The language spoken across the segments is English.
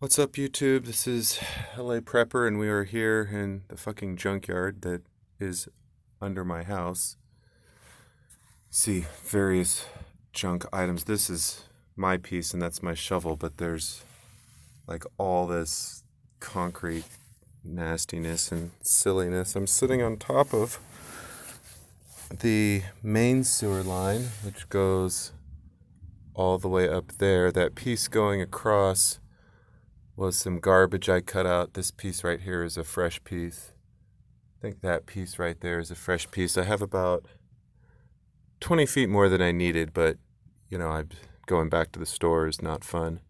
What's up, YouTube? This is LA Prepper, and we are here in the fucking junkyard that is under my house. See various junk items. This is my piece, and that's my shovel, but there's like all this concrete nastiness and silliness. I'm sitting on top of the main sewer line, which goes all the way up there. That piece going across was some garbage I cut out. This piece right here is a fresh piece. I think that piece right there is a fresh piece. I have about 20 feet more than I needed, but I'm going back to the store is not fun.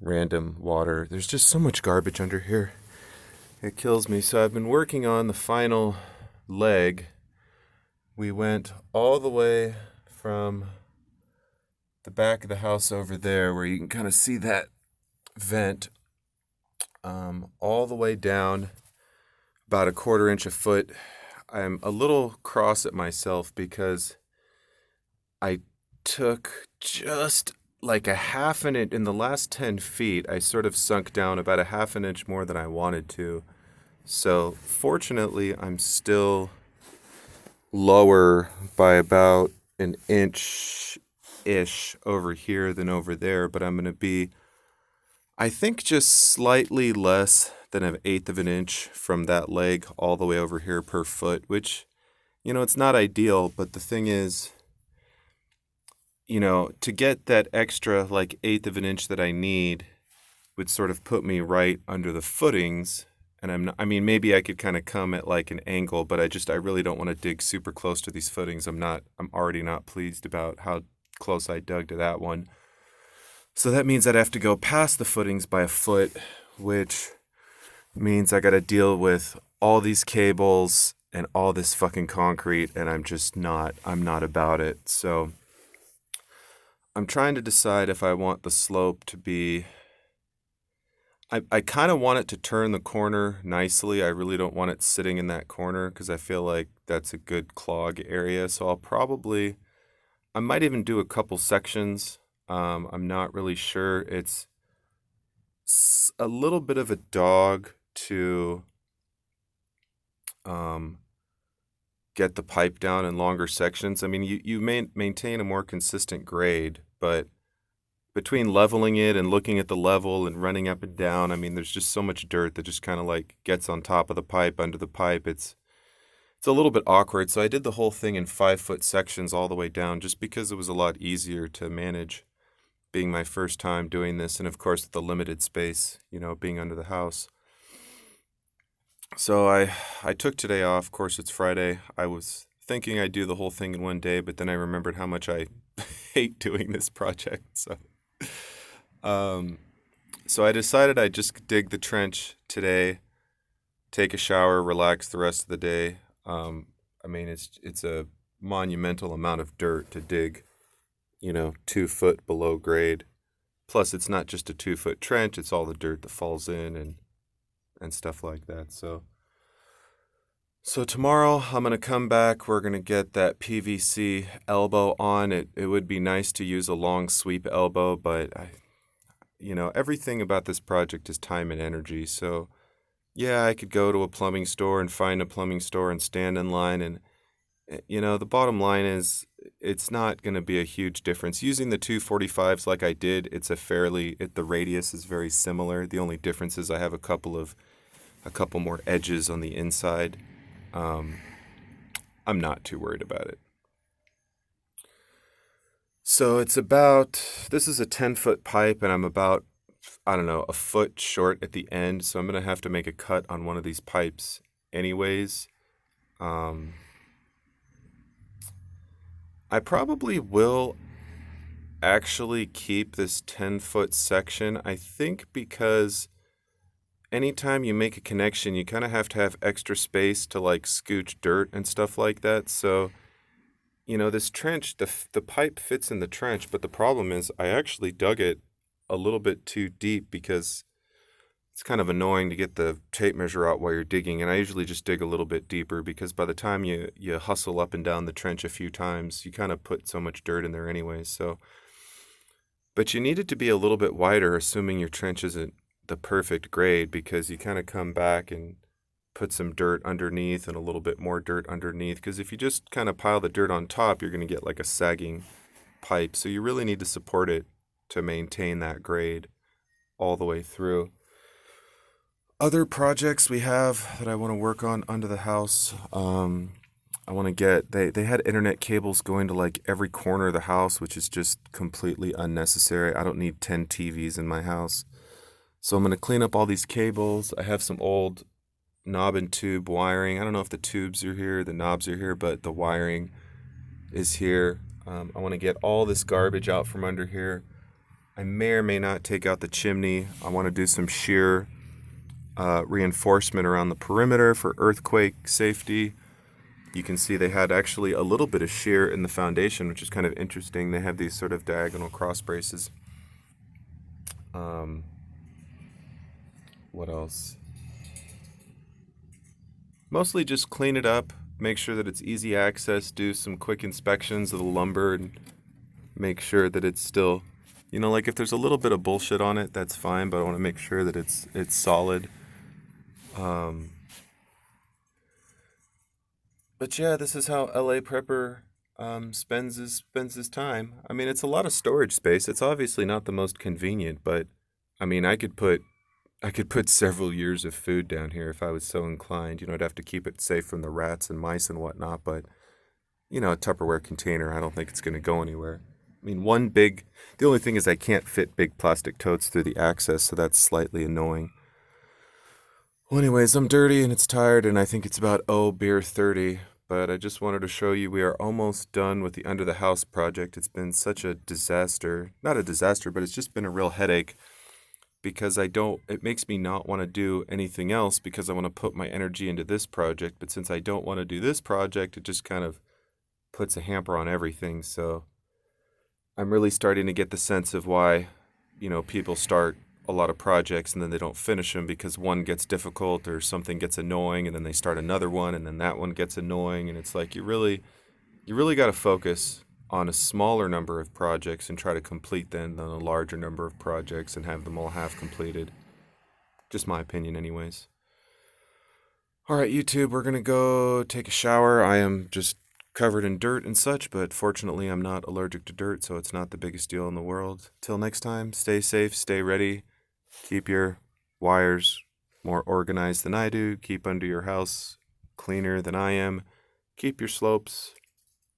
Random water. There's just so much garbage under here. It kills me. So I've been working on the final leg. We went all the way from the back of the house over there where you can kind of see that vent all the way down about a quarter inch a foot. I'm a little cross at myself because I took just like a half an inch in the last 10 feet. I sort of sunk down about a half an inch more than I wanted to. So fortunately, I'm still lower by about an inch-ish over here than over there, but I'm going to be, I think, just slightly less than an eighth of an inch from that leg all the way over here per foot, which, it's not ideal, but the thing is, to get that extra like eighth of an inch that I need would sort of put me right under the footings. And maybe I could kind of come at like an angle, but I really don't want to dig super close to these footings. I'm already not pleased about how close I dug to that one. So that means I'd have to go past the footings by a foot, which means I got to deal with all these cables and all this fucking concrete, and I'm not about it. So I'm trying to decide if I want the slope to be, I kind of want it to turn the corner nicely. I really don't want it sitting in that corner because I feel like that's a good clog area. So I might even do a couple sections. I'm not really sure. It's a little bit of a dog to get the pipe down in longer sections. I mean, you maintain a more consistent grade, but between leveling it and looking at the level and running up and down, I mean, there's just so much dirt that just kind of like gets on top of the pipe, under the pipe. It's a little bit awkward. So I did the whole thing in 5-foot sections all the way down just because it was a lot easier to manage, being my first time doing this, and of course the limited space, being under the house. So I took today off. Of course, it's Friday. I was thinking I'd do the whole thing in one day, but then I remembered how much I hate doing this project. So I decided I'd just dig the trench today, take a shower, relax the rest of the day. It's a monumental amount of dirt to dig, 2 foot below grade. Plus, it's not just a 2-foot trench; it's all the dirt that falls in and stuff like that. So tomorrow I'm gonna come back. We're gonna get that PVC elbow on. It would be nice to use a long sweep elbow, but everything about this project is time and energy. So yeah, I could go to a plumbing store and find a plumbing store and stand in line, and the bottom line is it's not going to be a huge difference. Using the 245s like I did, the radius is very similar. The only difference is I have a couple more edges on the inside. I'm not too worried about it. So this is a 10-foot pipe, and I'm about, I don't know, a foot short at the end. So I'm going to have to make a cut on one of these pipes anyways. I probably will actually keep this 10-foot section, I think, because anytime you make a connection, you kind of have to have extra space to like scooch dirt and stuff like that. So, this trench, the pipe fits in the trench, but the problem is I actually dug it a little bit too deep because it's kind of annoying to get the tape measure out while you're digging, and I usually just dig a little bit deeper because by the time you hustle up and down the trench a few times, you kind of put so much dirt in there anyways. So But you need it to be a little bit wider, assuming your trench isn't the perfect grade, because you kind of come back and put some dirt underneath and a little bit more dirt underneath. Because if you just kind of pile the dirt on top, you're going to get like a sagging pipe. So you really need to support it to maintain that grade all the way through. Other projects we have that I want to work on under the house. I want to get, they had internet cables going to like every corner of the house, which is just completely unnecessary. I don't need 10 TVs in my house. So I'm going to clean up all these cables. I have some old knob and tube wiring. I don't know if the tubes are here, the knobs are here, but the wiring is here. I want to get all this garbage out from under here. I may or may not take out the chimney. I want to do some shear reinforcement around the perimeter for earthquake safety. You can see they had actually a little bit of shear in the foundation, which is kind of interesting. They have these sort of diagonal cross braces. What else? Mostly just clean it up, make sure that it's easy access, do some quick inspections of the lumber, and make sure that it's still, like if there's a little bit of bullshit on it, that's fine, but I want to make sure that it's solid. But yeah, this is how LA Prepper spends his time. I mean, it's a lot of storage space. It's obviously not the most convenient, but I mean, I could put several years of food down here if I was so inclined. I'd have to keep it safe from the rats and mice and whatnot, but a Tupperware container, I don't think it's going to go anywhere. I mean, the only thing is I can't fit big plastic totes through the access, so that's slightly annoying. Well, anyways, I'm dirty and it's tired, and I think it's about beer 30. But I just wanted to show you we are almost done with the under the house project. It's been such a disaster. Not a disaster, but it's just been a real headache because it makes me not want to do anything else because I want to put my energy into this project. But since I don't want to do this project, it just kind of puts a hamper on everything. So I'm really starting to get the sense of why, people start a lot of projects and then they don't finish them because one gets difficult or something gets annoying, and then they start another one and then that one gets annoying, and it's like you really got to focus on a smaller number of projects and try to complete them than a larger number of projects and have them all half completed. Just my opinion anyways. All right, YouTube, we're going to go take a shower. I am just covered in dirt and such, but fortunately I'm not allergic to dirt, so it's not the biggest deal in the world. Till next time, stay safe, stay ready. Keep your wires more organized than I do. Keep under your house cleaner than I am. Keep your slopes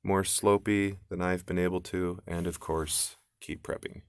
more slopey than I've been able to. And of course, keep prepping.